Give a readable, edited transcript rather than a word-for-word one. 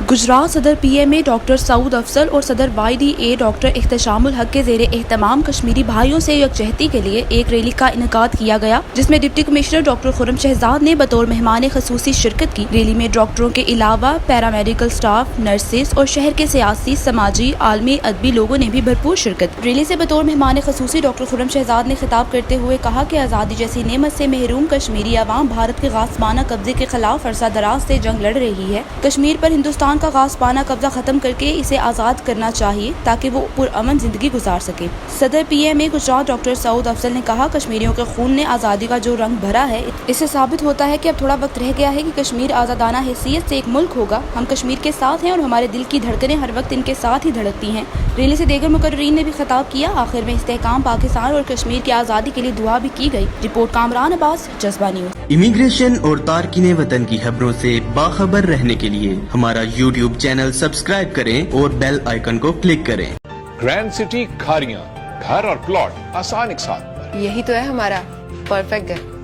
गुजरात सदर PMA doctor Saud Afzal और सदर YDA डॉक्टर इख्तिशामुल हक के ज़ेरे एहतमाम कश्मीरी भाइयों से यकजहती के लिए एक रैली का इनेकाद किया गया, जिसमें deputy commissioner doctor Khurram Shahzad ने बतौर मेहमान खसूसी शिरकत की। रैली में डॉक्टरों के अलावा पैरामेडिकल स्टाफ, नर्सेज और शहर के सियासी, समाजी, आलमी, अदबी लोगों ने भी भरपूर शिरकत। रैली से बतौर मेहमान खसूसी डॉक्टर खुर्रम शहजाद ने खिताब करते हुए कहा कि आज़ादी जैसी नेमत से महरूम कश्मीरी अवाम भारत के गासबाना कब्जे के खिलाफ अरसा दराज से जंग लड़ रही है। कश्मीर पर हिंदुस्तान का गासबाना कब्जा खत्म करके इसे आज़ाद करना चाहिए ताकि वो पुरअमन जिंदगी गुजार सके। सदर PMA गुजरात डॉक्टर सऊद अफजल ने कहा, कश्मीरियों के खून ने आज़ादी का जो रंग भरा है, इससे साबित होता है कि अब थोड़ा वक्त रह गया है कि कश्मीर आज़ादाना हैसियत से एक मुल्क होगा। हम कश्मीर के साथ हैं और हमारे दिल की धड़कनें हर वक्त इनके साथ ही धड़कती हैं। रैली से दीगर मुकर्रीन ने भी खिताब किया। आखिर में इस्तेहकाम पाकिस्तान और कश्मीर की आज़ादी के लिए दुआ भी की गई। रिपोर्ट कामरान अब्बास, जज्बा न्यूज़। इमिग्रेशन और तारकीन वतन की खबरों से बाखबर रहने के लिए हमारा YouTube चैनल सब्सक्राइब करें और बेल आइकन को क्लिक करें। ग्रैंड सिटी खारियां, घर और प्लॉट आसान एक साथ। यही तो है हमारा परफेक्ट घर।